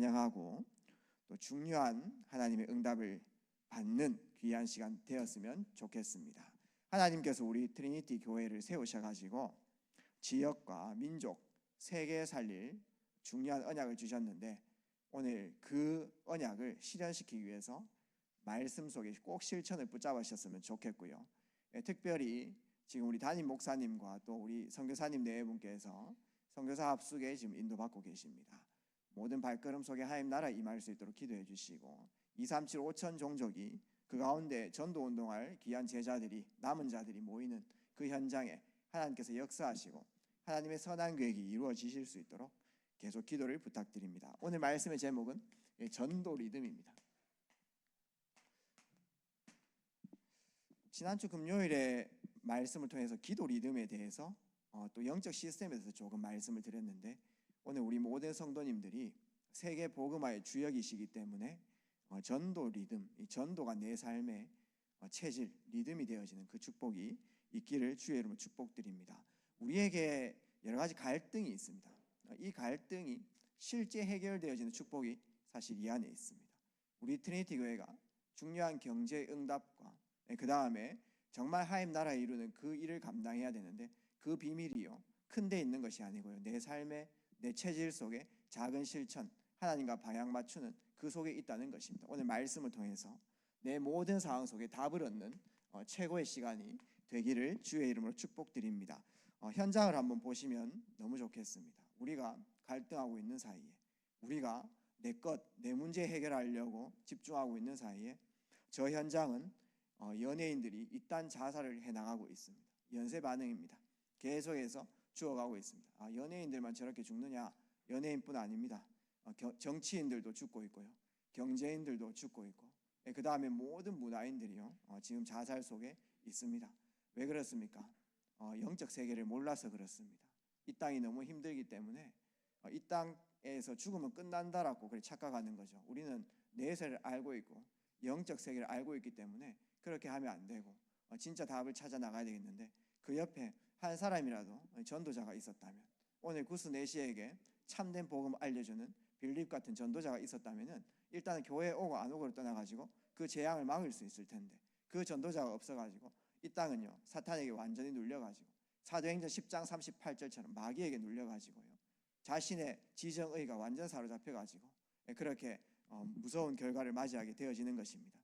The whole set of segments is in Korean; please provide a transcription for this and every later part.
찬양하고 또 중요한 하나님의 응답을 받는 귀한 시간 되었으면 좋겠습니다. 하나님께서 우리 트리니티 교회를 세우셔가지고 지역과 민족, 세계에 살릴 중요한 언약을 주셨는데 오늘 그 언약을 실현시키기 위해서 말씀 속에 꼭 실천을 붙잡으셨으면 좋겠고요. 특별히 지금 우리 담임 목사님과 또 우리 선교사님 네 분께서 선교사 합숙에 지금 인도받고 계십니다. 모든 발걸음 속에 하나님 나라 임할 수 있도록 기도해 주시고 237 5천 종족이 그 가운데 전도운동할 귀한 제자들이 남은 자들이 모이는 그 현장에 하나님께서 역사하시고 하나님의 선한 계획이 이루어지실 수 있도록 계속 기도를 부탁드립니다. 오늘 말씀의 제목은 전도 리듬입니다. 지난주 금요일에 말씀을 통해서 기도 리듬에 대해서 또 영적 시스템에 대해서 조금 말씀을 드렸는데 오늘 우리 모든 성도님들이 세계 복음화의 주역이시기 때문에 전도 리듬, 이 전도가 내 삶의 체질, 리듬이 되어지는 그 축복이 있기를 주의 이름으로 축복드립니다. 우리에게 여러 가지 갈등이 있습니다. 이 갈등이 실제 해결되어지는 축복이 사실 이 안에 있습니다. 우리 트리니티 교회가 중요한 경제 응답과 그 다음에 정말 하나님 나라에 이루는 그 일을 감당해야 되는데 그 비밀이요 큰 데 있는 것이 아니고요 내 삶의 내 체질 속에 작은 실천 하나님과 방향 맞추는 그 속에 있다는 것입니다. 오늘 말씀을 통해서 내 모든 상황 속에 답을 얻는 최고의 시간이 되기를 주의 이름으로 축복드립니다. 현장을 한번 보시면 너무 좋겠습니다. 우리가 갈등하고 있는 사이에 우리가 내 문제 해결하려고 집중하고 있는 사이에 저 현장은 연예인들이 이딴 자살을 해나가고 있습니다. 연쇄 반응입니다. 계속해서 죽어가고 있습니다. 연예인들만 저렇게 죽느냐? 연예인뿐 아닙니다. 정치인들도 죽고 있고요. 경제인들도 죽고 있고 그 다음에 모든 문화인들이요 지금 자살 속에 있습니다. 왜 그렇습니까? 영적 세계를 몰라서 그렇습니다. 이 땅이 너무 힘들기 때문에 이 땅에서 죽으면 끝난다라고 그렇게 착각하는 거죠. 우리는 내세를 알고 있고 영적 세계를 알고 있기 때문에 그렇게 하면 안 되고 진짜 답을 찾아 나가야 되겠는데 그 옆에 한 사람이라도 전도자가 있었다면 오늘 구스 내시에게 참된 복음을 알려주는 빌립 같은 전도자가 있었다면 일단은 교회에 오고 안 오고를 떠나가지고 그 재앙을 막을 수 있을 텐데 그 전도자가 없어가지고 이 땅은요 사탄에게 완전히 눌려가지고 사도행전 10장 38절처럼 마귀에게 눌려가지고요 자신의 지정의가 완전 사로잡혀가지고 그렇게 무서운 결과를 맞이하게 되어지는 것입니다.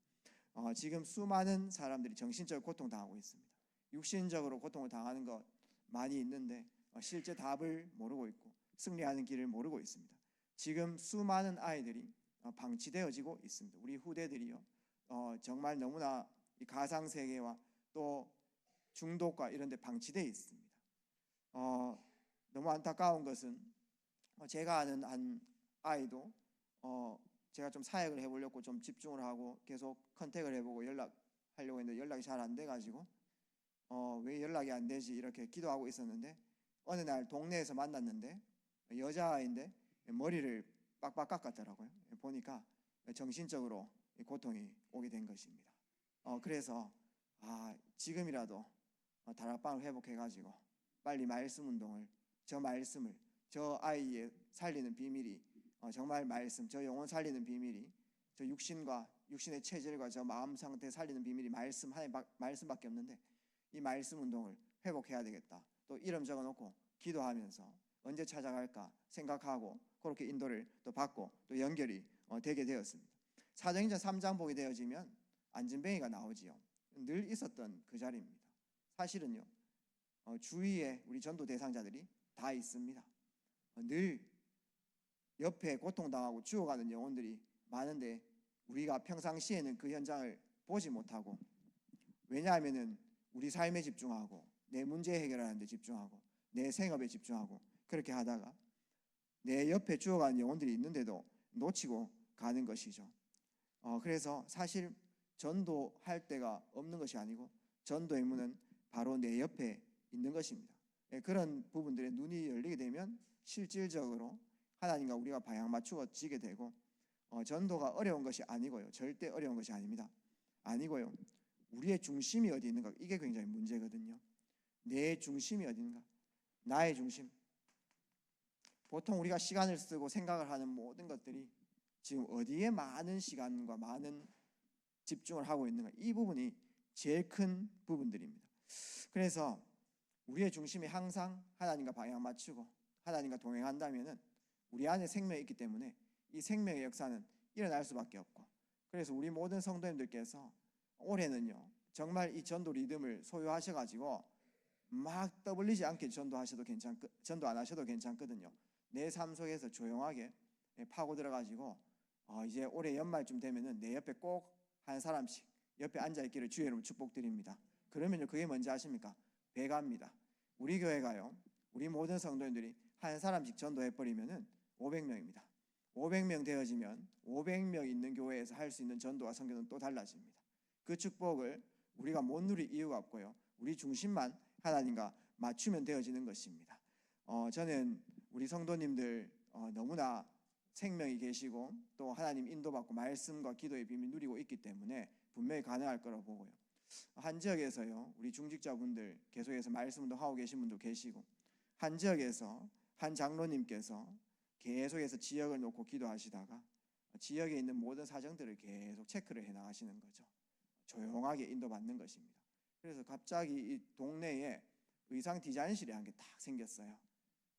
지금 수많은 사람들이 정신적으로 고통당하고 있습니다. 육신적으로 고통을 당하는 것 많이 있는데 실제 답을 모르고 있고 승리하는 길을 모르고 있습니다. 지금 수많은 아이들이 방치되어지고 있습니다. 우리 후대들이요 정말 너무나 이 가상세계와 또 중독과 이런 데 방치되어 있습니다. 너무 안타까운 것은 제가 아는 한 아이도 제가 좀 사역을 해보려고 좀 집중을 하고 계속 컨택을 해보고 연락하려고 했는데 연락이 잘 안 돼가지고 왜 연락이 안 되지 이렇게 기도하고 있었는데 어느 날 동네에서 만났는데 여자아이인데 머리를 빡빡 깎았더라고요. 보니까 정신적으로 고통이 오게 된 것입니다. 그래서 지금이라도 다락방을 회복해가지고 빨리 말씀 운동을 저 아이의 살리는 비밀이 정말 말씀 저 영혼 살리는 비밀이 저 육신의 체질과 저 마음 상태 살리는 비밀이 말씀밖에 없는데 이 말씀 운동을 회복해야 되겠다. 또 이름 적어놓고 기도하면서 언제 찾아갈까 생각하고 그렇게 인도를 또 받고 또 연결이 되게 되었습니다. 사도행전 3장 보게 되어지면 안진뱅이가 나오지요. 늘 있었던 그 자리입니다. 사실은요 주위에 우리 전도 대상자들이 다 있습니다. 늘 옆에 고통당하고 죽어가는 영혼들이 많은데 우리가 평상시에는 그 현장을 보지 못하고 왜냐하면은 우리 삶에 집중하고 내 문제 해결하는 데 집중하고 내 생업에 집중하고 그렇게 하다가 내 옆에 죽어가는 영혼들이 있는데도 놓치고 가는 것이죠. 그래서 사실 전도할 데가 없는 것이 아니고 전도의 문은 바로 내 옆에 있는 것입니다. 그런 부분들에 눈이 열리게 되면 실질적으로 하나님과 우리가 방향 맞추어지게 되고 전도가 어려운 것이 아니고요. 절대 어려운 것이 아닙니다. 아니고요. 우리의 중심이 어디 있는가 이게 굉장히 문제거든요. 내 중심이 어디 있는가 나의 중심 보통 우리가 시간을 쓰고 생각을 하는 모든 것들이 지금 어디에 많은 시간과 많은 집중을 하고 있는가, 이 부분이 제일 큰 부분들입니다. 그래서 우리의 중심이 항상 하나님과 방향 맞추고 하나님과 동행한다면은 우리 안에 생명이 있기 때문에 이 생명의 역사는 일어날 수밖에 없고, 그래서 우리 모든 성도님들께서 올해는요 정말 이 전도 리듬을 소유하셔가지고 막 떠벌리지 않게 전도 안 하셔도 괜찮거든요. 내 삶 속에서 조용하게 파고 들어가지고 이제 올해 연말쯤 되면은 내 옆에 꼭 한 사람씩 옆에 앉아 있기를 주의 이름으로 축복드립니다. 그러면요 그게 뭔지 아십니까? 배가입니다. 우리 교회가요, 우리 모든 성도님들이 한 사람씩 전도해 버리면은 500명입니다. 500명 되어지면 500명 있는 교회에서 할 수 있는 전도와 선교는 또 달라집니다. 그 축복을 우리가 못 누릴 이유가 없고요, 우리 중심만 하나님과 맞추면 되어지는 것입니다. 저는 우리 성도님들 너무나 생명이 계시고 또 하나님 인도받고 말씀과 기도의 비밀 누리고 있기 때문에 분명히 가능할 거라고 보고요. 한 지역에서요 우리 중직자분들 계속해서 말씀 운동하고 계신 분도 계시고, 한 지역에서 한 장로님께서 계속해서 지역을 놓고 기도하시다가 지역에 있는 모든 사정들을 계속 체크를 해 나가시는 거죠. 조용하게 인도받는 것입니다. 그래서 갑자기 이 동네에 의상 디자인실이 한 개 딱 생겼어요.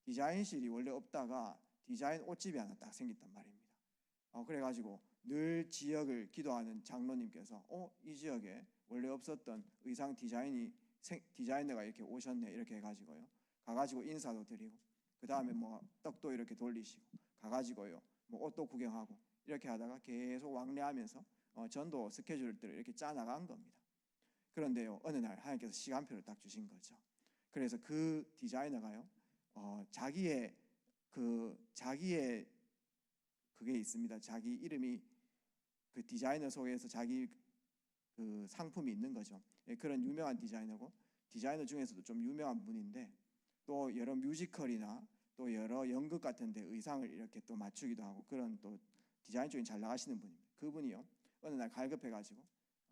디자인실이 원래 없다가 디자인 옷집이 하나 딱 생겼단 말입니다. 그래가지고 늘 지역을 기도하는 장로님께서 이 지역에 원래 없었던 의상 디자이너가 이렇게 오셨네 이렇게 해가지고요 가가지고 인사도 드리고, 그 다음에 뭐 떡도 이렇게 돌리시고 가가지고요 뭐 옷도 구경하고 이렇게 하다가 계속 왕래하면서 전도 스케줄들을 이렇게 짜 나간 겁니다. 그런데요 어느 날 하나님께서 시간표를 딱 주신 거죠. 그래서 그 디자이너가요 자기의 그게 있습니다. 자기 이름이 그 디자이너 속에서 자기 그 상품이 있는 거죠. 그런 유명한 디자이너고, 디자이너 중에서도 좀 유명한 분인데 또 여러 뮤지컬이나 또 여러 연극 같은 데 의상을 이렇게 또 맞추기도 하고 그런 또 디자인 쪽이 잘 나가시는 분입니다. 그분이요 어느 날 갈급해가지고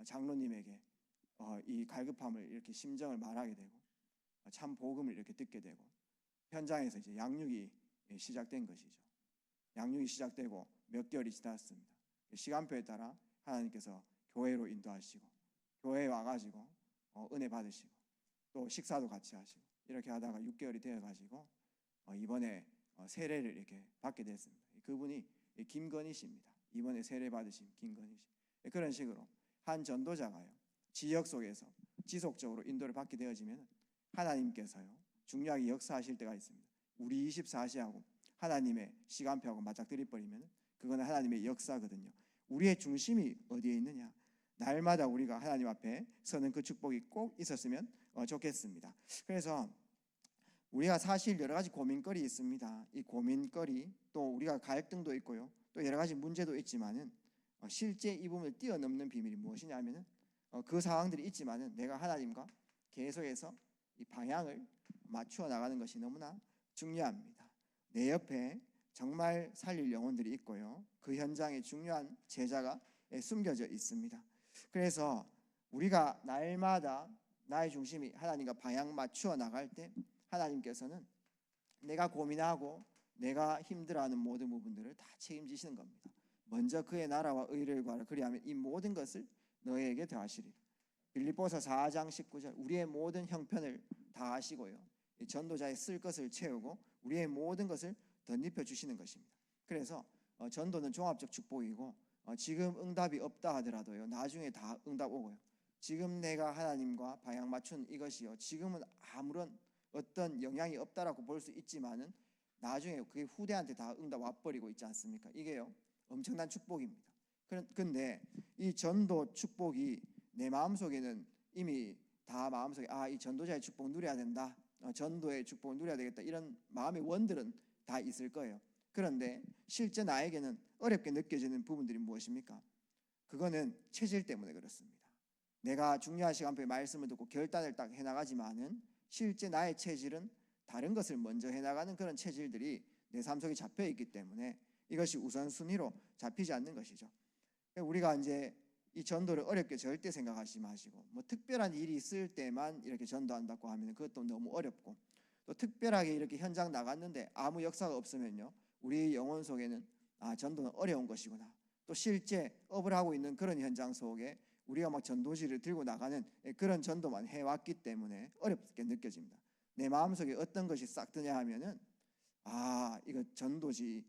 장로님에게 이 갈급함을 이렇게 심정을 말하게 되고 참 복음을 이렇게 듣게 되고, 현장에서 이제 양육이 시작된 것이죠. 양육이 시작되고 몇 개월이 지났습니다. 시간표에 따라 하나님께서 교회로 인도하시고 교회에 와가지고 은혜 받으시고 또 식사도 같이 하시고 이렇게 하다가 6개월이 되어가지고 이번에 세례를 이렇게 받게 됐습니다. 그분이 김건희 씨입니다. 이번에 세례 받으신 김건희 씨. 그런 식으로 한 전도자가요 지역 속에서 지속적으로 인도를 받게 되어지면 하나님께서요 중요하게 역사하실 때가 있습니다. 우리 24시하고 하나님의 시간표하고 맞닥뜨려 버리면 그거는 하나님의 역사거든요. 우리의 중심이 어디에 있느냐, 날마다 우리가 하나님 앞에 서는 그 축복이 꼭 있었으면 좋겠습니다. 그래서 우리가 사실 여러 가지 고민거리 있습니다. 이 고민거리 또 우리가 갈등도 있고요 또 여러 가지 문제도 있지만은 실제 이 부분을 뛰어넘는 비밀이 무엇이냐면은 그 상황들이 있지만은 내가 하나님과 계속해서 이 방향을 맞추어 나가는 것이 너무나 중요합니다. 내 옆에 정말 살릴 영혼들이 있고요 그 현장에 중요한 제자가 숨겨져 있습니다. 그래서 우리가 날마다 나의 중심이 하나님과 방향 맞추어 나갈 때 하나님께서는 내가 고민하고 내가 힘들어하는 모든 부분들을 다 책임지시는 겁니다. 먼저 그의 나라와 의를 구하라, 그리하면 이 모든 것을 너희에게 더하시리라. 빌립보서 4장 19절 우리의 모든 형편을 다 아시고요 전도자의 쓸 것을 채우고 우리의 모든 것을 덧입혀 주시는 것입니다. 그래서 전도는 종합적 축복이고 지금 응답이 없다 하더라도요 나중에 다 응답 오고요, 지금 내가 하나님과 방향 맞춘 이것이요 지금은 아무런 어떤 영향이 없다라고 볼 수 있지만은 나중에 그게 후대한테 다 응답 와버리고 있지 않습니까? 이게요 엄청난 축복입니다. 근데 이 전도 축복이 내 마음속에는 이미 다 마음속에 이 전도자의 축복 누려야 된다, 전도의 축복을 누려야 되겠다, 이런 마음의 원들은 다 있을 거예요. 그런데 실제 나에게는 어렵게 느껴지는 부분들이 무엇입니까? 그거는 체질 때문에 그렇습니다. 내가 중요한 시간표에 말씀을 듣고 결단을 딱 해나가지만은 실제 나의 체질은 다른 것을 먼저 해나가는 그런 체질들이 내 삶 속에 잡혀있기 때문에 이것이 우선순위로 잡히지 않는 것이죠. 우리가 이제 이 전도를 어렵게 절대 생각하지 마시고 뭐 특별한 일이 있을 때만 이렇게 전도한다고 하면 그것도 너무 어렵고, 또 특별하게 이렇게 현장 나갔는데 아무 역사가 없으면요 우리 영혼 속에는 전도는 어려운 것이구나. 또 실제 업을 하고 있는 그런 현장 속에 우리가 막 전도지를 들고 나가는 그런 전도만 해왔기 때문에 어렵게 느껴집니다. 내 마음속에 어떤 것이 싹 드냐 하면은 이거 전도지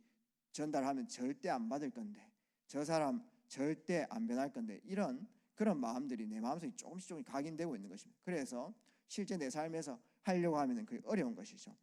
전달하면 절대 안 받을 건데, 저 사람 절대 안 변할 건데, 이런 그런 마음들이 내 마음속에 조금씩 각인되고 있는 것입니다. 그래서 실제 내 삶에서 하려고 하면 그게 어려운 것이죠.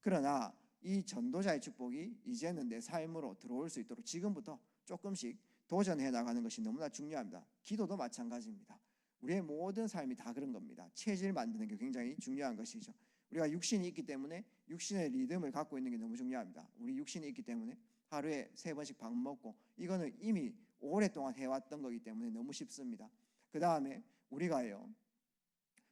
그러나 이 전도자의 축복이 이제는 내 삶으로 들어올 수 있도록 지금부터 조금씩 도전해 나가는 것이 너무나 중요합니다. 기도도 마찬가지입니다. 우리의 모든 삶이 다 그런 겁니다. 체질 만드는 게 굉장히 중요한 것이죠. 우리가 육신이 있기 때문에 육신의 리듬을 갖고 있는 게 너무 중요합니다. 우리 육신이 있기 때문에 하루에 3번씩 밥 먹고, 이거는 이미 오랫동안 해왔던 거기 때문에 너무 쉽습니다. 그 다음에 우리가요,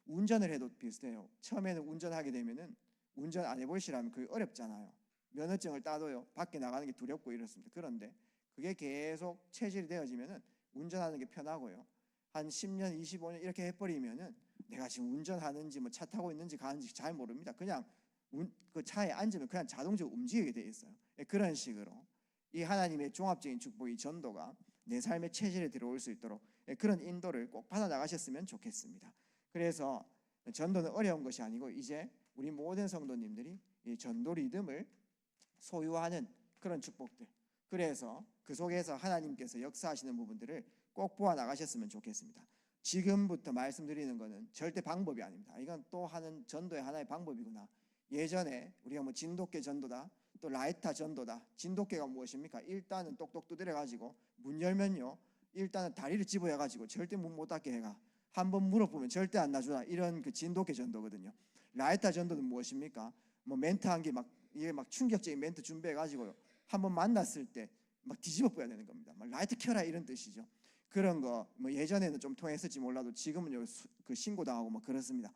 운전을 해도 비슷해요. 처음에는 운전하게 되면은 운전 안 해보시라면 그게 어렵잖아요. 면허증을 따도요, 밖에 나가는 게 두렵고 이렇습니다. 그런데 그게 계속 체질이 되어지면은 운전하는 게 편하고요. 한 10년, 25년 이렇게 해버리면은 내가 지금 운전하는지 뭐 차 타고 있는지 가는지 잘 모릅니다. 그냥 그 차에 앉으면 그냥 자동적으로 움직이게 돼 있어요. 그런 식으로 이 하나님의 종합적인 축복이 전도가 내 삶의 체질에 들어올 수 있도록 그런 인도를 꼭 받아 나가셨으면 좋겠습니다. 그래서 전도는 어려운 것이 아니고 이제 우리 모든 성도님들이 이 전도 리듬을 소유하는 그런 축복들, 그래서 그 속에서 하나님께서 역사하시는 부분들을 꼭 보아 나가셨으면 좋겠습니다. 지금부터 말씀드리는 것은 절대 방법이 아닙니다. 이건 또 하는 전도의 하나의 방법이구나. 예전에 우리가 뭐 진돗개 전도다, 또 라이타 전도다. 진돗개가 무엇입니까? 일단은 똑똑 두드려가지고 문 열면요, 일단은 다리를 집어여가지고 절대 문 못 닫게 해가. 한번 물어보면 절대 안 놔주라. 이런 그 진돗개 전도거든요. 라이타 전도는 무엇입니까? 뭐 멘트 한 개 이게 막 충격적인 멘트 준비해가지고요, 한번 만났을 때 막 뒤집어 버려야 되는 겁니다. 막 라이트 켜라 이런 뜻이죠. 그런 거 뭐 예전에는 좀 통했을지 몰라도 지금은 그 신고당하고 뭐 그렇습니다.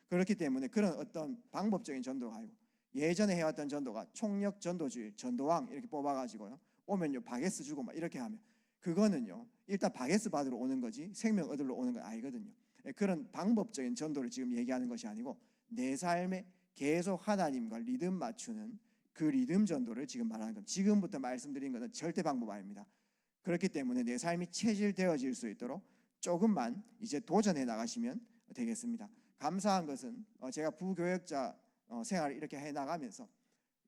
그렇기 때문에 그런 어떤 방법적인 전도가 아니고 예전에 해왔던 전도가 총력 전도주의, 전도왕 이렇게 뽑아가지고요, 오면요 바게스 주고 막 이렇게 하면 그거는요 일단 바게스 받으러 오는 거지 생명 얻으러 오는 건 아니거든요. 그런 방법적인 전도를 지금 얘기하는 것이 아니고 내 삶에 계속 하나님과 리듬 맞추는 그 리듬 전도를 지금 말하는 겁니다. 지금부터 말씀드린 것은 절대 방법 아닙니다. 그렇기 때문에 내 삶이 체질되어질 수 있도록 조금만 이제 도전해 나가시면 되겠습니다. 감사한 것은 제가 부교역자 생활을 이렇게 해 나가면서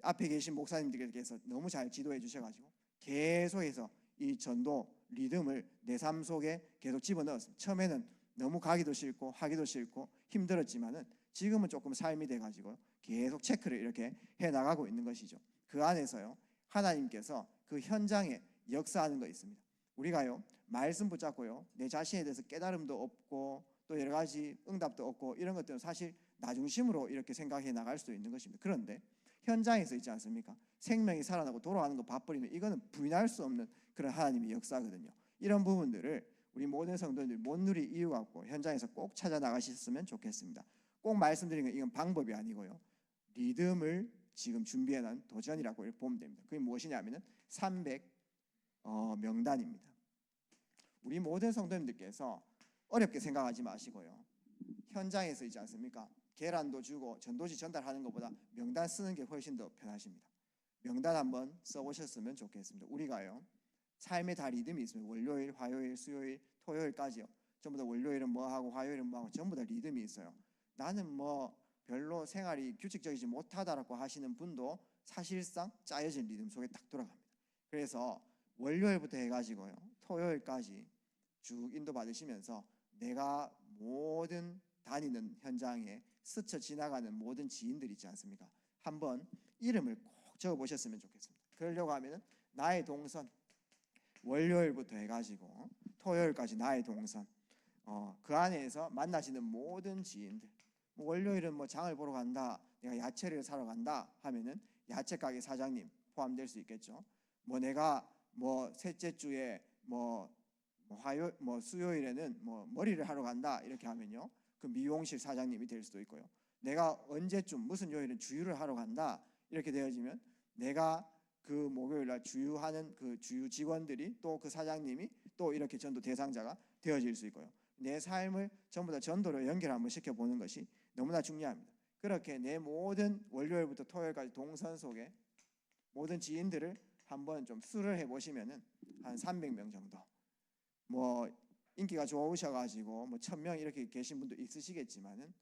앞에 계신 목사님들께서 너무 잘 지도해 주셔가지고 계속해서 이 전도 리듬을 내 삶 속에 계속 집어넣었습니다. 처음에는 너무 가기도 싫고 하기도 싫고 힘들었지만은 지금은 조금 삶이 돼가지고 계속 체크를 이렇게 해 나가고 있는 것이죠. 그 안에서요, 하나님께서 그 현장에 역사하는 거 있습니다. 우리가요 말씀 붙잡고요 내 자신에 대해서 깨달음도 없고 또 여러 가지 응답도 없고 이런 것들은 사실 나 중심으로 이렇게 생각해 나갈 수 있는 것입니다. 그런데 현장에서 있지 않습니까? 생명이 살아나고 돌아가는 거 봐버리면 이거는 부인할 수 없는 그런 하나님의 역사거든요. 이런 부분들을 우리 모든 성도들이 못 누릴 이유가 없고 현장에서 꼭 찾아 나가셨으면 좋겠습니다. 꼭 말씀드리는 건 이건 방법이 아니고요, 리듬을 지금 준비해 놓은 도전이라고 보면 됩니다. 그게 무엇이냐면은 300 명단입니다. 우리 모든 성도님들께서 어렵게 생각하지 마시고요, 현장에서 있지 않습니까? 계란도 주고 전도지 전달하는 것보다 명단 쓰는 게 훨씬 더 편하십니다. 명단 한번 써보셨으면 좋겠습니다. 우리가요 삶의 다 리듬이 있습니다. 월요일, 화요일, 수요일, 토요일까지요. 전부 다 월요일은 뭐 하고 화요일은 뭐 하고 전부 다 리듬이 있어요. 나는 뭐 별로 생활이 규칙적이지 못하다라고 하시는 분도 사실상 짜여진 리듬 속에 딱 돌아갑니다. 그래서 월요일부터 해가지고요 토요일까지 쭉 인도 받으시면서 내가 모든 다니는 현장에 스쳐 지나가는 모든 지인들 있지 않습니까? 한번 이름을 꼭 적어보셨으면 좋겠습니다. 그러려고 하면은 나의 동선, 월요일부터 해가지고 토요일까지 나의 동선, 그 안에서 만나시는 모든 지인들, 월요일은 뭐 장을 보러 간다, 내가 야채를 사러 간다 하면은 야채 가게 사장님 포함될 수 있겠죠. 뭐 내가 뭐 셋째 주에 수요일에는 뭐 머리를 하러 간다 이렇게 하면요 그 미용실 사장님이 될 수도 있고요. 내가 언제쯤 무슨 요일은 주유를 하러 간다 이렇게 되어지면 내가 그 목요일 날 주유하는 그 주유 직원들이 또 그 사장님이 또 이렇게 전도 대상자가 되어질 수 있고요. 내 삶을 전부 다 전도로 연결 한번 시켜보는 것이 너무나 중요합니다. 그렇게 내 모든 월요일부터 토요일까지 동선 속에 모든 지인들을 한번 좀 수를 해보시면은 한 300명 정도. 뭐 인기가 좋으셔가지고 뭐 1000명 이렇게 계신 분도 있으시겠지만은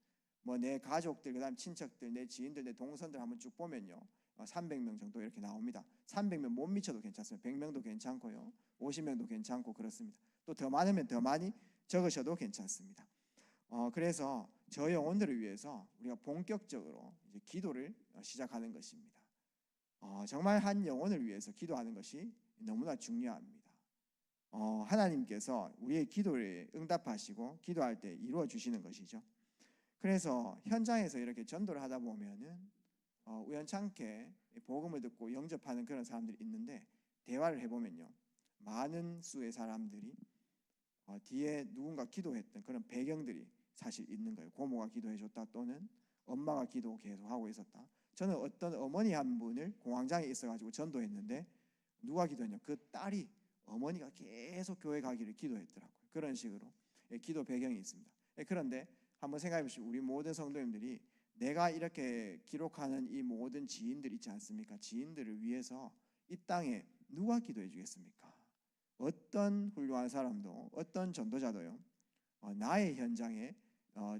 뭐 내 가족들, 그다음 친척들, 내 지인들, 내 동선들 한번 쭉 보면요, 300명 정도 이렇게 나옵니다. 300명 못 미쳐도 괜찮습니다. 100명도 괜찮고요, 50명도 괜찮고 그렇습니다. 또 더 많으면 더 많이 적으셔도 괜찮습니다. 그래서 저 영혼들을 위해서 우리가 본격적으로 이제 기도를 시작하는 것입니다. 정말 한 영혼을 위해서 기도하는 것이 너무나 중요합니다. 하나님께서 우리의 기도를 응답하시고 기도할 때 이루어 주시는 것이죠. 그래서 현장에서 이렇게 전도를 하다 보면은 우연찮게 복음을 듣고 영접하는 그런 사람들이 있는데, 대화를 해보면요, 많은 수의 사람들이 뒤에 누군가 기도했던 그런 배경들이 사실 있는 거예요. 고모가 기도해줬다, 또는 엄마가 기도 계속 하고 있었다. 저는 어떤 어머니 한 분을 공황장애 있어가지고 전도했는데, 누가 기도했냐, 그 딸이 어머니가 계속 교회 가기를 기도했더라고요. 그런 식으로 기도 배경이 있습니다. 그런데 한번 생각해 보시면 우리 모든 성도님들이 내가 이렇게 기록하는 이 모든 지인들 있지 않습니까? 지인들을 위해서 이 땅에 누가 기도해 주겠습니까? 어떤 훌륭한 사람도, 어떤 전도자도요, 나의 현장에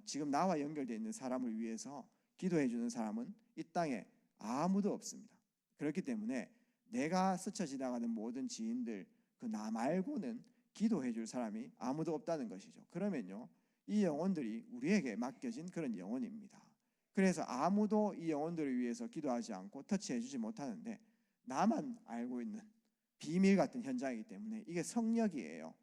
지금 나와 연결되어 있는 사람을 위해서 기도해 주는 사람은 이 땅에 아무도 없습니다. 그렇기 때문에 내가 스쳐 지나가는 모든 지인들, 그 나 말고는 기도해 줄 사람이 아무도 없다는 것이죠. 그러면요, 이 영혼들이 우리에게 맡겨진 그런 영혼입니다. 그래서 아무도 이 영혼들을 위해서 기도하지 않고 터치해 주지 못하는데, 나만 알고 있는 비밀 같은 현장이기 때문에 이게 성역이에요.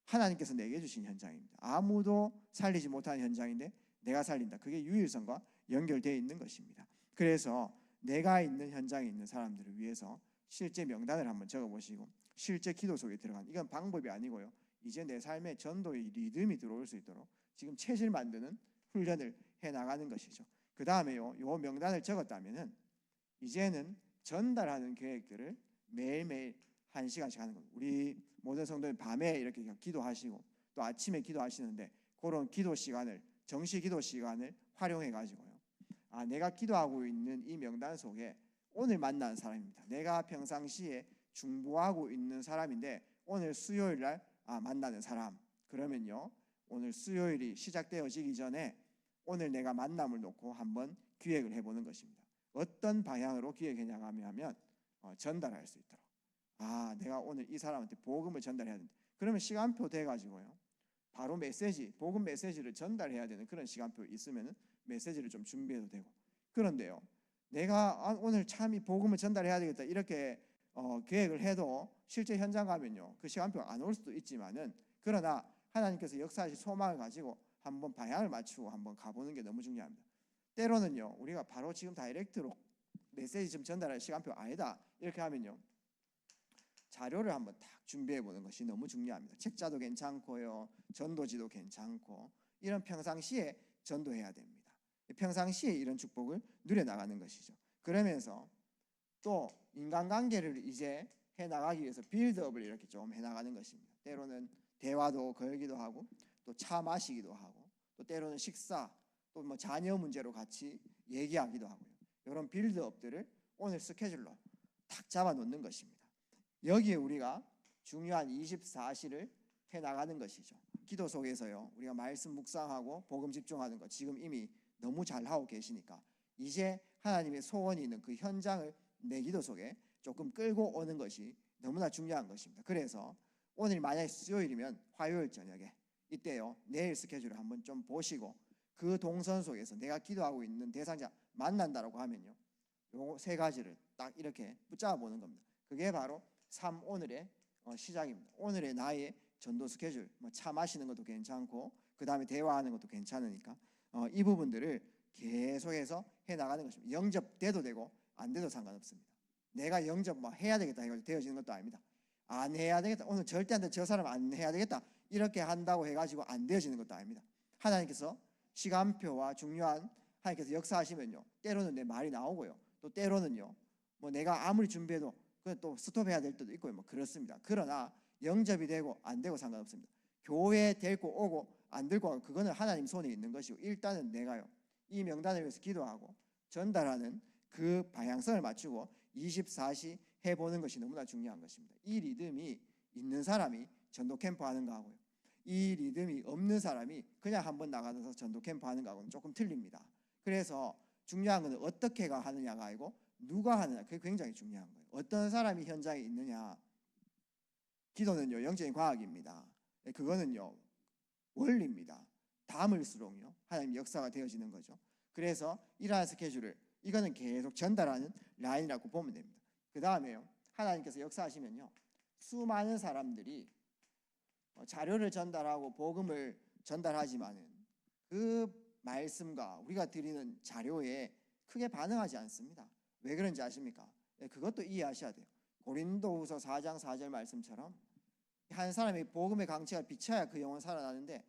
하나님께서 내게 주신 현장입니다. 아무도 살리지 못하는 현장인데 내가 살린다. 그게 유일성과 연결되어 있는 것입니다. 그래서 내가 있는 현장에 있는 사람들을 위해서 실제 명단을 한번 적어보시고 실제 기도 속에 들어간, 이건 방법이 아니고요, 이제 내 삶에 전도의 리듬이 들어올 수 있도록 지금 체질 만드는 훈련을 해나가는 것이죠. 그 다음에요, 요 명단을 적었다면은 이제는 전달하는 계획들을 매일매일 1시간씩 하는 겁니다. 우리 모든 성도님 밤에 이렇게 기도하시고 또 아침에 기도하시는데, 그런 기도 시간을, 정시 기도 시간을 활용해 가지고요, 내가 기도하고 있는 이 명단 속에 오늘 만난 사람입니다. 내가 평상시에 중보하고 있는 사람인데 오늘 수요일 날 만나는 사람. 그러면요, 오늘 수요일이 시작되어지기 전에 오늘 내가 만남을 놓고 한번 기획을 해보는 것입니다. 어떤 방향으로 기획해 나가면 전달할 수 있도록. 내가 오늘 이 사람한테 복음을 전달해야 된다. 그러면 시간표 돼가지고요, 바로 메시지, 복음 메시지를 전달해야 되는 그런 시간표 있으면 메시지를 좀 준비해도 되고. 그런데요, 내가 오늘 참 이 복음을 전달해야 되겠다 이렇게 계획을 해도 실제 현장 가면요, 그 시간표가 안 올 수도 있지만은, 그러나 하나님께서 역사하실 소망을 가지고 한번 방향을 맞추고 한번 가보는 게 너무 중요합니다. 때로는요, 우리가 바로 지금 다이렉트로 메시지 좀 전달할 시간표 아니다 이렇게 하면요, 자료를 한번 딱 준비해 보는 것이 너무 중요합니다. 책자도 괜찮고요, 전도지도 괜찮고, 이런 평상시에 전도해야 됩니다. 평상시에 이런 축복을 누려나가는 것이죠. 그러면서 또 인간관계를 이제 해나가기 위해서 빌드업을 이렇게 좀 해나가는 것입니다. 때로는 대화도 걸기도 하고, 또 차 마시기도 하고, 또 때로는 식사, 또 뭐 자녀 문제로 같이 얘기하기도 하고요. 이런 빌드업들을 오늘 스케줄로 탁 잡아놓는 것입니다. 여기에 우리가 중요한 24시를 해나가는 것이죠. 기도 속에서요, 우리가 말씀 묵상하고 복음 집중하는 것 지금 이미 너무 잘하고 계시니까, 이제 하나님의 소원이 있는 그 현장을 내 기도 속에 조금 끌고 오는 것이 너무나 중요한 것입니다. 그래서 오늘 만약에 수요일이면 화요일 저녁에 이때요, 내일 스케줄을 한번 좀 보시고 그 동선 속에서 내가 기도하고 있는 대상자 만난다라고 하면요, 요 세 가지를 딱 이렇게 붙잡아 보는 겁니다. 그게 바로 오늘의 시작입니다. 오늘의 나의 전도 스케줄, 뭐 차 마시는 것도 괜찮고 그 다음에 대화하는 것도 괜찮으니까 이 부분들을 계속해서 해나가는 것입니다. 영접돼도 되고 안 돼도 상관없습니다. 내가 영접 해야 되겠다 해가지고 되어지는 것도 아닙니다. 안 해야 되겠다, 오늘 절대 안 돼, 저 사람 안 해야 되겠다 이렇게 한다고 해가지고 안 되어지는 것도 아닙니다. 하나님께서 시간표와 중요한, 하나님께서 역사하시면요, 때로는 내 말이 나오고요, 또 때로는요, 뭐 내가 아무리 준비해도 또 스톱해야 될 때도 있고요, 뭐 그렇습니다. 그러나 영접이 되고 안 되고 상관없습니다. 교회 데리고 오고 안 들고 가고 그거는 하나님 손에 있는 것이고, 일단은 내가요, 이 명단을 위해서 기도하고 전달하는 그 방향성을 맞추고 24시 해보는 것이 너무나 중요한 것입니다. 이 리듬이 있는 사람이 전도 캠프 하는 거하고요, 이 리듬이 없는 사람이 그냥 한번 나가서 전도 캠프 하는 거하고는 조금 틀립니다. 그래서 중요한 것은 어떻게가 하느냐가 아니고 누가 하느냐, 그게 굉장히 중요한 거예요. 어떤 사람이 현장에 있느냐. 기도는요 영적인 과학입니다. 그거는요 원리입니다. 담을수록요 하나님 역사가 되어지는 거죠. 그래서 이러한 스케줄을, 이거는 계속 전달하는 라인이라고 보면 됩니다. 그 다음에요, 하나님께서 역사하시면요 수많은 사람들이 자료를 전달하고 복음을 전달하지만은 그 말씀과 우리가 드리는 자료에 크게 반응하지 않습니다. 왜 그런지 아십니까? 그것도 이해하셔야 돼요. 고린도후서 4장 4절 말씀처럼 한 사람이 복음의 강치가 비쳐야 그 영혼 살아나는데,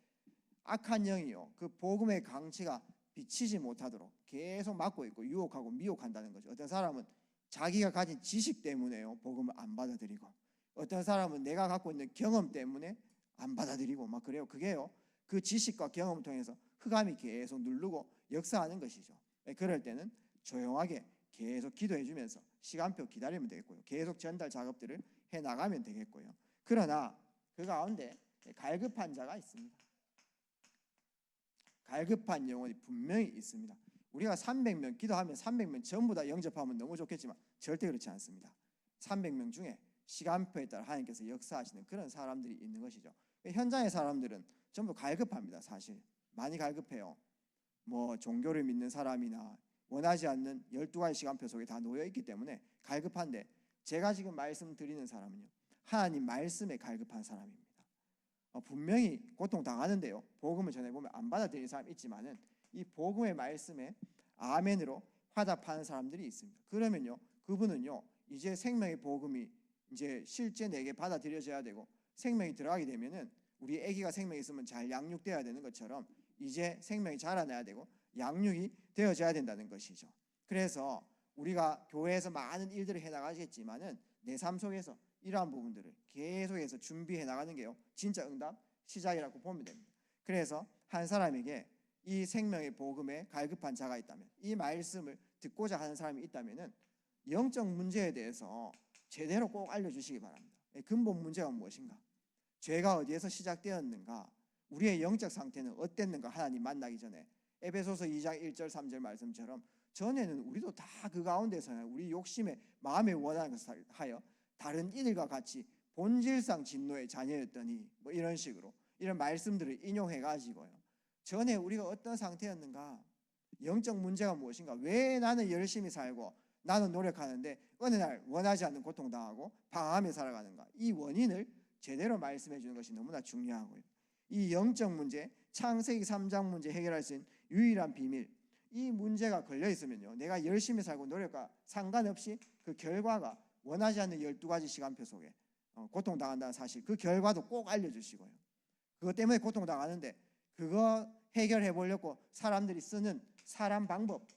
악한 영이요 그 복음의 강치가 비치지 못하도록 계속 막고 있고 유혹하고 미혹한다는 거죠. 어떤 사람은 자기가 가진 지식 때문에요 복음을 안 받아들이고, 어떤 사람은 내가 갖고 있는 경험 때문에 안 받아들이고 막 그래요. 그게요 그 지식과 경험을 통해서 흑암이 계속 누르고 역사하는 것이죠. 그럴 때는 조용하게 계속 기도해 주면서 시간표 기다리면 되겠고요, 계속 전달 작업들을 해 나가면 되겠고요. 그러나 그 가운데 갈급한 자가 있습니다. 갈급한 영혼이 분명히 있습니다. 우리가 300명 기도하면 300명 전부 다 영접하면 너무 좋겠지만 절대 그렇지 않습니다. 300명 중에 시간표에 따라 하나님께서 역사하시는 그런 사람들이 있는 것이죠. 현장의 사람들은 전부 갈급합니다. 사실 많이 갈급해요. 뭐 종교를 믿는 사람이나 원하지 않는 12가지 시간표 속에 다 놓여 있기 때문에 갈급한데, 제가 지금 말씀드리는 사람은요 하나님 말씀에 갈급한 사람입니다. 분명히 고통당하는데요 복음을 전해보면 안 받아들이는 사람이 있지만은 이 복음의 말씀에 아멘으로 화답하는 사람들이 있습니다. 그러면요 그분은요 이제 생명의 복음이 이제 실제 내게 받아들여져야 되고, 생명이 들어가게 되면은 우리 아기가 생명이 있으면 잘 양육돼야 되는 것처럼 이제 생명이 자라나야 되고 양육이 되어져야 된다는 것이죠. 그래서 우리가 교회에서 많은 일들을 해나가겠지만은 내 삶 속에서 이러한 부분들을 계속해서 준비해 나가는 게요 진짜 응답 시작이라고 보면 됩니다. 그래서 한 사람에게 이 생명의 복음에 갈급한 자가 있다면, 이 말씀을 듣고자 하는 사람이 있다면은 영적 문제에 대해서 제대로 꼭 알려주시기 바랍니다. 근본 문제가 무엇인가, 죄가 어디에서 시작되었는가, 우리의 영적 상태는 어땠는가. 하나님 만나기 전에 에베소서 2장 1절 3절 말씀처럼 전에는 우리도 다 그 가운데서 우리 욕심에 마음에 원하는 것을 하여 다른 이들과 같이 본질상 진노의 자녀였더니, 뭐 이런 식으로 이런 말씀들을 인용해 가지고요 전에 우리가 어떤 상태였는가, 영적 문제가 무엇인가, 왜 나는 열심히 살고 나는 노력하는데 어느 날 원하지 않는 고통당하고 방황하며 살아가는가, 이 원인을 제대로 말씀해 주는 것이 너무나 중요하고요. 이 영적 문제, 창세기 3장 문제 해결할 수 있는 유일한 비밀, 이 문제가 걸려 있으면요 내가 열심히 살고 노력과 상관없이 그 결과가 원하지 않는 12가지 시간표 속에 고통당한다는 사실, 그 결과도 꼭 알려주시고요. 그것 때문에 고통당하는데 그거 해결해 보려고 사람들이 쓰는 사람 방법,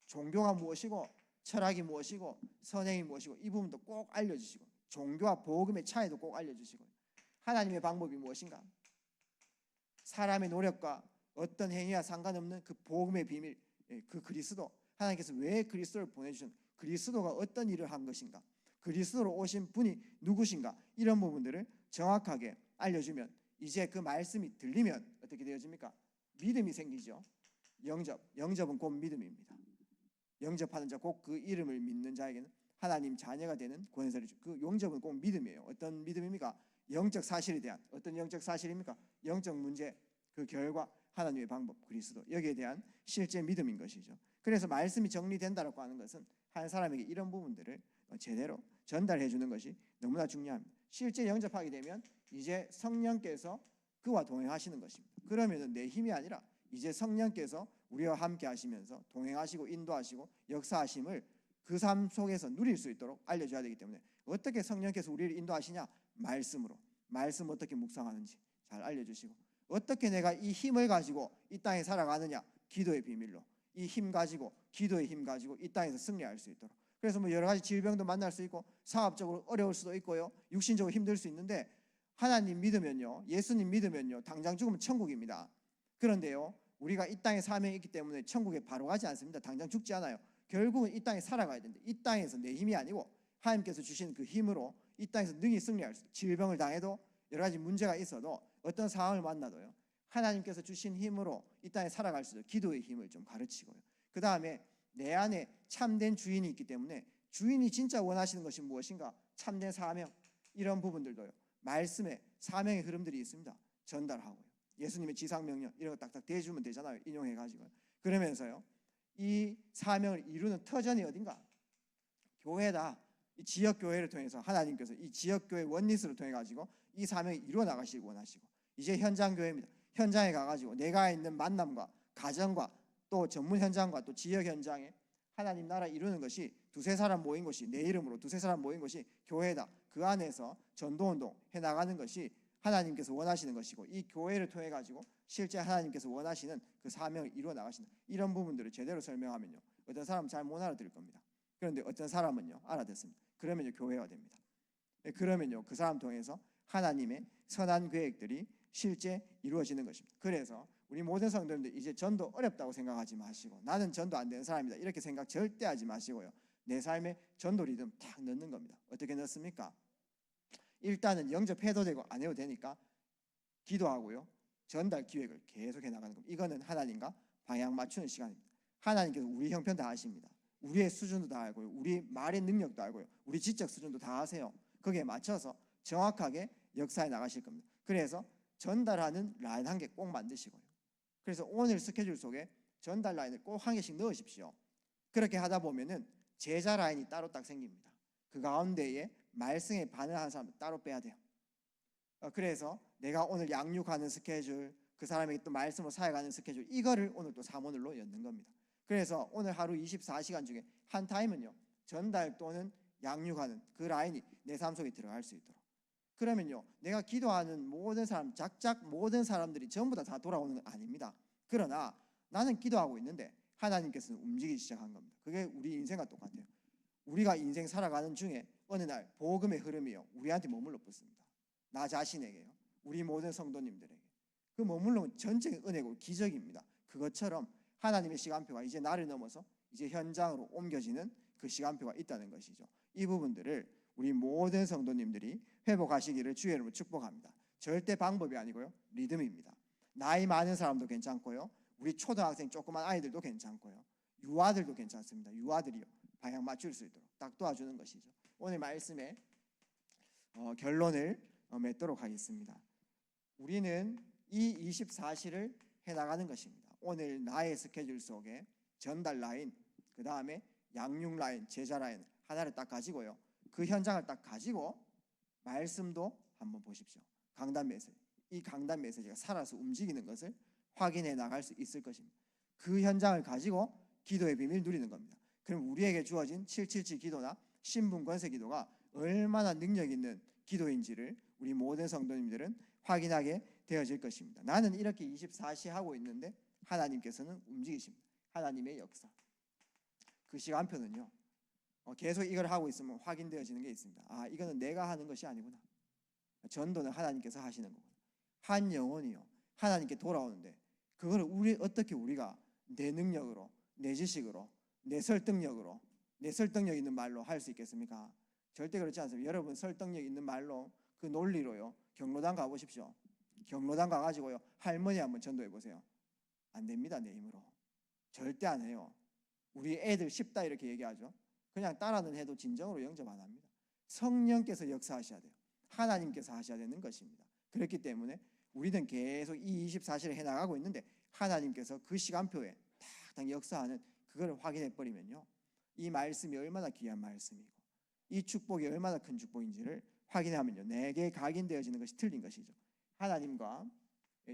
종교가 무엇이고 철학이 무엇이고 선행이 무엇이고 이 부분도 꼭 알려주시고, 종교와 복음의 차이도 꼭 알려주시고, 하나님의 방법이 무엇인가, 사람의 노력과 어떤 행위와 상관없는 그 복음의 비밀, 그 그리스도, 하나님께서 왜 그리스도를 보내주신, 그리스도가 어떤 일을 한 것인가, 그리스도로 오신 분이 누구신가, 이런 부분들을 정확하게 알려주면 이제 그 말씀이 들리면 어떻게 되어집니까? 믿음이 생기죠. 영접은 곧 믿음입니다. 영접하는 자, 곧 그 이름을 믿는 자에게는 하나님 자녀가 되는 권세를 주. 그 영접은 꼭 믿음이에요. 어떤 믿음입니까? 영적 사실에 대한, 어떤 영적 사실입니까? 영적 문제, 그 결과, 하나님의 방법, 그리스도, 여기에 대한 실제 믿음인 것이죠. 그래서 말씀이 정리된다라고 하는 것은 한 사람에게 이런 부분들을 제대로 전달해 주는 것이 너무나 중요합니다. 실제 영접하게 되면 이제 성령께서 그와 동행하시는 것입니다. 그러면은 내 힘이 아니라 이제 성령께서 우리와 함께 하시면서 동행하시고 인도하시고 역사하심을 그 삶 속에서 누릴 수 있도록 알려줘야 되기 때문에, 어떻게 성령께서 우리를 인도하시냐, 말씀으로, 말씀 어떻게 묵상하는지 잘 알려주시고, 어떻게 내가 이 힘을 가지고 이 땅에 살아가느냐, 기도의 비밀로 이 힘 가지고, 기도의 힘 가지고 이 땅에서 승리할 수 있도록. 그래서 뭐 여러 가지 질병도 만날 수 있고 사업적으로 어려울 수도 있고요, 육신적으로 힘들 수 있는데 하나님 믿으면요, 예수님 믿으면요 당장 죽으면 천국입니다. 그런데요 우리가 이 땅에 사명이 있기 때문에 천국에 바로 가지 않습니다. 당장 죽지 않아요. 결국은 이 땅에 살아가야 되는데 이 땅에서 내 힘이 아니고 하나님께서 주신 그 힘으로 이 땅에서 능히 승리할 수 있어요. 질병을 당해도 여러 가지 문제가 있어도 어떤 상황을 만나도요. 하나님께서 주신 힘으로 이 땅에 살아갈 수 있어요. 기도의 힘을 좀 가르치고요. 그 다음에 내 안에 참된 주인이 있기 때문에 주인이 진짜 원하시는 것이 무엇인가? 참된 사명, 이런 부분들도요. 말씀에 사명의 흐름들이 있습니다. 전달하고요. 예수님의 지상명령 이런 거 딱딱 대주면 되잖아요. 인용해가지고. 그러면서요. 이 사명을 이루는 터전이 어딘가? 교회다. 이 지역교회를 통해서 하나님께서 이 지역교회 원리스를 통해 가지고 이 사명을 이루어 나가시기 원하시고, 이제 현장교회입니다. 현장에 가가지고 내가 있는 만남과 가정과 또 전문 현장과 또 지역 현장에 하나님 나라 이루는 것이 두세 사람 모인 것이, 내 이름으로 두세 사람 모인 것이 교회다. 그 안에서 전도운동 해나가는 것이 하나님께서 원하시는 것이고, 이 교회를 통해 가지고 실제 하나님께서 원하시는 그 사명을 이루어 나가신다. 이런 부분들을 제대로 설명하면요, 어떤 사람은 잘 못 알아들을 겁니다. 그런데 어떤 사람은요 알아듣습니다. 그러면요 교회가 됩니다. 그러면요 그 사람 통해서 하나님의 선한 계획들이 실제 이루어지는 것입니다. 그래서 우리 모든 성도님들 이제 전도 어렵다고 생각하지 마시고, 나는 전도 안 되는 사람이다 이렇게 생각 절대 하지 마시고요. 내 삶에 전도 리듬 딱 넣는 겁니다. 어떻게 넣습니까? 일단은 영접해도 되고 안 해도 되니까 기도하고요. 전달 기획을 계속해 나가는 겁니다. 이거는 하나님과 방향 맞추는 시간입니다. 하나님께서 우리 형편 다 아십니다. 우리의 수준도 다 알고요. 우리 말의 능력도 알고요. 우리 지적 수준도 다 아세요. 거기에 맞춰서 정확하게 역사에 나가실 겁니다. 그래서 전달하는 라인 한 개 꼭 만드시고요. 그래서 오늘 스케줄 속에 전달 라인을 꼭 한 개씩 넣으십시오. 그렇게 하다 보면은 제자 라인이 따로 딱 생깁니다. 그 가운데에 말씀에 반응하는 사람을 따로 빼야 돼요. 그래서 내가 오늘 양육하는 스케줄, 그 사람에게 또 말씀으로 사역하는 스케줄, 이거를 오늘 또 사모늘로 엮는 겁니다. 그래서 오늘 하루 24시간 중에 한 타임은요 전달 또는 양육하는 그 라인이 내 삶 속에 들어갈 수 있도록. 그러면요 내가 기도하는 모든 사람, 작작 모든 사람들이 전부 다 돌아오는 건 아닙니다. 그러나 나는 기도하고 있는데 하나님께서는 움직이기 시작한 겁니다. 그게 우리 인생과 똑같아요. 우리가 인생 살아가는 중에 어느 날 복음의 흐름이요 우리한테 머물러 붙습니다. 나 자신에게요, 우리 모든 성도님들에게. 그 머물러온 전적인 은혜고 기적입니다. 그것처럼 하나님의 시간표가 이제 나를 넘어서 이제 현장으로 옮겨지는 그 시간표가 있다는 것이죠. 이 부분들을 우리 모든 성도님들이 회복하시기를 주의 이름으로 축복합니다. 절대 방법이 아니고요 리듬입니다. 나이 많은 사람도 괜찮고요, 우리 초등학생 조그만 아이들도 괜찮고요, 유아들도 괜찮습니다. 유아들이요 방향 맞출 수 있도록 딱 도와주는 것이죠. 오늘 말씀의 결론을 맺도록 하겠습니다. 우리는 이 24시를 해나가는 것입니다. 오늘 나의 스케줄 속에 전달 라인, 그 다음에 양육 라인, 제자 라인 하나를 딱 가지고요, 그 현장을 딱 가지고 말씀도 한번 보십시오. 강단 메시지, 이 강단 메시지가 살아서 움직이는 것을 확인해 나갈 수 있을 것입니다. 그 현장을 가지고 기도의 비밀 누리는 겁니다. 그럼 우리에게 주어진 777 기도나 신분 권세 기도가 얼마나 능력 있는 기도인지를 우리 모든 성도님들은 확인하게 되어질 것입니다. 나는 이렇게 24시 하고 있는데 하나님께서는 움직이십니다. 하나님의 역사. 그 시간표는요 계속 이걸 하고 있으면 확인되어지는 게 있습니다. 아, 이거는 내가 하는 것이 아니구나. 전도는 하나님께서 하시는 거구나. 한 영혼이요 하나님께 돌아오는데 그거를 어떻게 우리가 내 능력으로, 내 지식으로, 내 설득력으로, 내 설득력 있는 말로 할 수 있겠습니까? 절대 그렇지 않습니다. 여러분 설득력 있는 말로, 그 논리로요 경로당 가보십시오. 경로당 가가지고요 할머니 한번 전도해 보세요. 안 됩니다. 내 힘으로 절대 안 해요. 우리 애들 쉽다 이렇게 얘기하죠. 그냥 따라는 해도 진정으로 영접 안 합니다. 성령께서 역사하셔야 돼요. 하나님께서 하셔야 되는 것입니다. 그렇기 때문에 우리는 계속 이 24시를 해나가고 있는데 하나님께서 그 시간표에 탁 역사하는 그걸 확인해 버리면요 이 말씀이 얼마나 귀한 말씀이고 이 축복이 얼마나 큰 축복인지를 확인하면요 내게 각인되어지는 것이 틀린 것이죠. 하나님과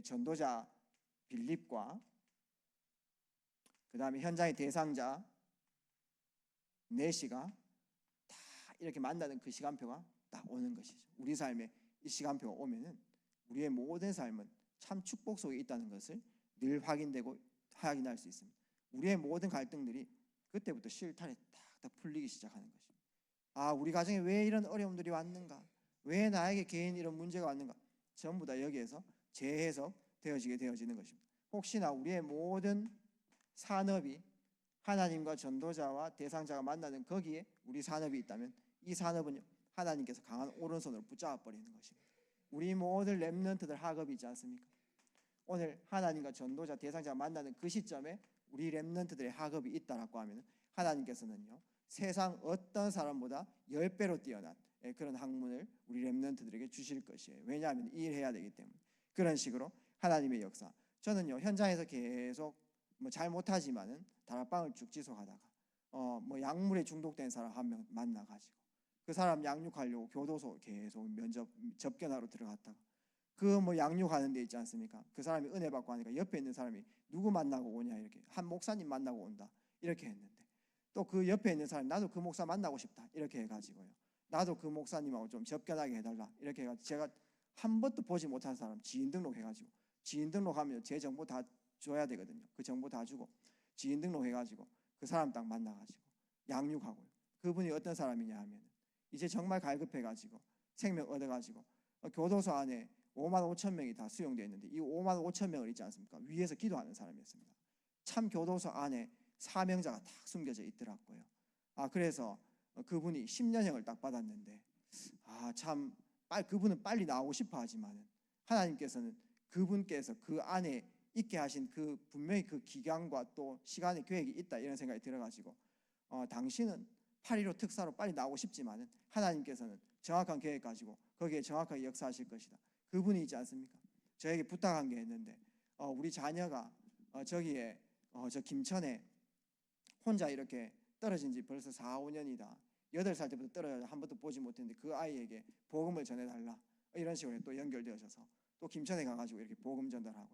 전도자 빌립과 그 다음에 현장의 대상자 내시가 다 이렇게 만나는 그 시간표가 딱 오는 것이죠. 우리 삶에 이 시간표가 오면은 우리의 모든 삶은 참 축복 속에 있다는 것을 늘 확인할 수 있습니다. 우리의 모든 갈등들이 그때부터 실타래 딱 풀리기 시작하는 것입니다. 아, 우리 가정에 왜 이런 어려움들이 왔는가? 왜 나에게 개인 이런 문제가 왔는가? 전부 다 여기에서 재해석 되어지는 것입니다. 혹시나 우리의 모든 산업이 하나님과 전도자와 대상자가 만나는 거기에 우리 산업이 있다면 이 산업은요 하나님께서 강한 오른손으로 붙잡아 버리는 것입니다. 우리 모든 렘넌트들 학업이 있지 않습니까? 오늘 하나님과 전도자 대상자가 만나는 그 시점에 우리 렘넌트들의 학업이 있다라고 하면 하나님께서는요 세상 어떤 사람보다 10배로 뛰어난 그런 학문을 우리 렘넌트들에게 주실 것이에요. 왜냐하면 이 일을 해야 되기 때문에. 그런 식으로 하나님의 역사. 저는요 현장에서 계속 잘 못하지만은 다락방을 쭉 지속하다가 약물에 중독된 사람 한 명 만나가지고 그 사람 양육하려고 교도소 계속 접견하러 들어갔다가 그 양육하는 데 있지 않습니까? 그 사람이 은혜 받고 하니까 옆에 있는 사람이 누구 만나고 오냐 이렇게 한 목사님 만나고 온다 이렇게 했는데 또 그 옆에 있는 사람이 나도 그 목사 만나고 싶다 이렇게 해가지고요 나도 그 목사님하고 좀 접견하게 해달라 이렇게 해가지고 제가 한 번도 보지 못한 사람 지인 등록해가지고 지인 등록하면 제 정보 다 줘야 되거든요. 그 정보 다 주고 지인 등록해가지고 그 사람 딱 만나가지고 양육하고요. 그분이 어떤 사람이냐 하면 이제 정말 갈급해가지고 생명 얻어가지고 교도소 안에 5만 5천 명이 다 수용되어 있는데 이 5만 5천 명을 있지 않습니까? 위에서 기도하는 사람이었습니다. 참 교도소 안에 사명자가 딱 숨겨져 있더라고요. 그래서 그분이 10년형을 딱 받았는데 참 그분은 빨리 나오고 싶어 하지만 하나님께서는 그분께서 그 안에 있게 하신 그 분명히 그 기간과 또 시간의 계획이 있다 이런 생각이 들어가지고 당신은 8.15 특사로 빨리 나오고 싶지만 하나님께서는 정확한 계획 가지고 거기에 정확하게 역사하실 것이다. 그분이 있지 않습니까? 저에게 부탁한 게 있는데 우리 자녀가 저기에 저 김천에 혼자 이렇게 떨어진 지 벌써 4, 5년이다. 8살 때부터 떨어져 한 번도 보지 못했는데 그 아이에게 복음을 전해달라. 이런 식으로 또 연결되어져서 또 김천에 가가지고 이렇게 복음 전달하고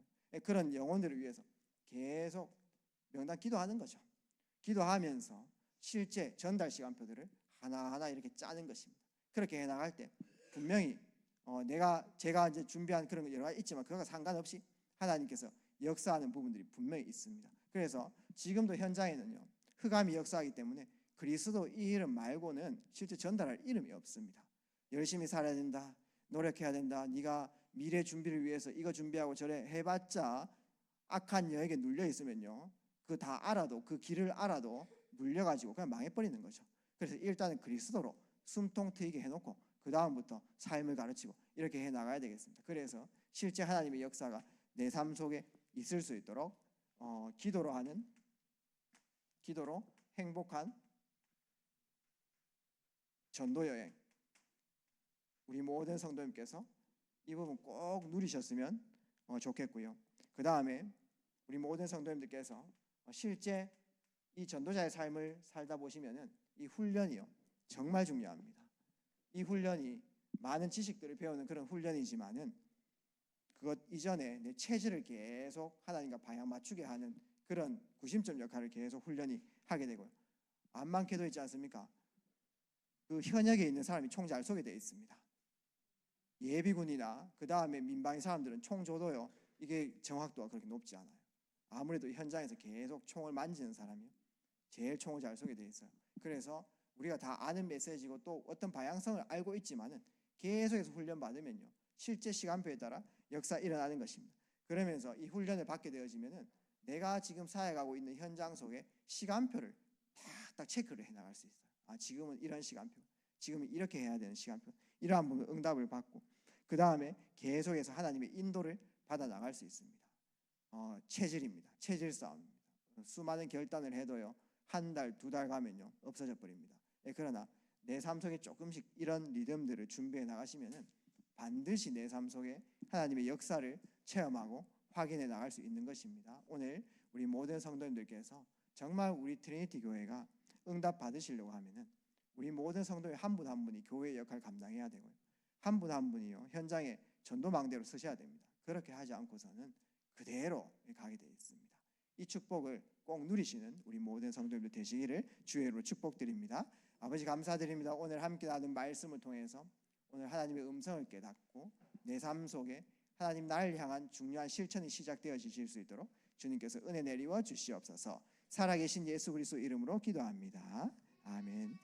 그런 영혼들을 위해서 계속 명단 기도하는 거죠. 기도하면서 실제 전달 시간표들을 하나하나 이렇게 짜는 것입니다. 그렇게 해나갈 때 분명히 제가 이제 준비한 그런 여러 가지 있지만 그거가 상관없이 하나님께서 역사하는 부분들이 분명히 있습니다. 그래서 지금도 현장에는요 흑암이 역사하기 때문에 그리스도 이 이름 말고는 실제 전달할 이름이 없습니다. 열심히 살아야 된다, 노력해야 된다, 네가 미래 준비를 위해서 이거 준비하고 저래 해봤자 악한 영에게 눌려 있으면요 그 다 알아도 그 길을 알아도 눌려가지고 그냥 망해버리는 거죠. 그래서 일단은 그리스도로 숨통 트이게 해놓고 그 다음부터 삶을 가르치고 이렇게 해나가야 되겠습니다. 그래서 실제 하나님의 역사가 내 삶 속에 있을 수 있도록 기도로 행복한 전도여행 우리 모든 성도님께서 이 부분 꼭 누리셨으면 좋겠고요. 그 다음에 우리 모든 성도님들께서 실제 이 전도자의 삶을 살다 보시면은 이 훈련이요 정말 중요합니다. 이 훈련이 많은 지식들을 배우는 그런 훈련이지만은 그것 이전에 내 체질을 계속 하나님과 방향 맞추게 하는 그런 구심점 역할을 계속 훈련이 하게 되고요. 암만케도 있지 않습니까? 그 현역에 있는 사람이 총잘 쏘게 되어 있습니다. 예비군이나 그 다음에 민방위 사람들은 총 줘도요 이게 정확도가 그렇게 높지 않아요. 아무래도 현장에서 계속 총을 만지는 사람이 제일 총을 잘 쏘게 되어 있어요. 그래서 우리가 다 아는 메시지고 또 어떤 방향성을 알고 있지만은 계속해서 훈련 받으면요 실제 시간표에 따라 역사 일어나는 것입니다. 그러면서 이 훈련을 받게 되어지면은 내가 지금 살아가고 있는 현장 속에 시간표를 딱 체크를 해나갈 수 있어요. 지금은 이런 시간표, 지금은 이렇게 해야 되는 시간표, 이러한 부분 응답을 받고 그 다음에 계속해서 하나님의 인도를 받아 나갈 수 있습니다. 체질입니다. 체질 싸움입니다. 수많은 결단을 해도요 한 달, 2달 가면요 없어져 버립니다. 그러나 내 삶 속에 조금씩 이런 리듬들을 준비해 나가시면은 반드시 내 삶 속에 하나님의 역사를 체험하고 확인해 나갈 수 있는 것입니다. 오늘 우리 모든 성도님들께서 정말 우리 트리니티 교회가 응답 받으시려고 하면은 우리 모든 성도의 한 분 한 분이 교회의 역할을 감당해야 되고요. 한 분 한 분이요 현장에 전도망대로 서셔야 됩니다. 그렇게 하지 않고서는 그대로 가게 되어 있습니다. 이 축복을 꼭 누리시는 우리 모든 성도님들 되시기를 주의 이름으로 축복드립니다. 아버지 감사드립니다. 오늘 함께 나눈 말씀을 통해서 오늘 하나님의 음성을 깨닫고 내 삶 속에 하나님 나를 향한 중요한 실천이 시작되어지실 수 있도록 주님께서 은혜 내리워 주시옵소서. 살아계신 예수 그리스도 이름으로 기도합니다. 아멘.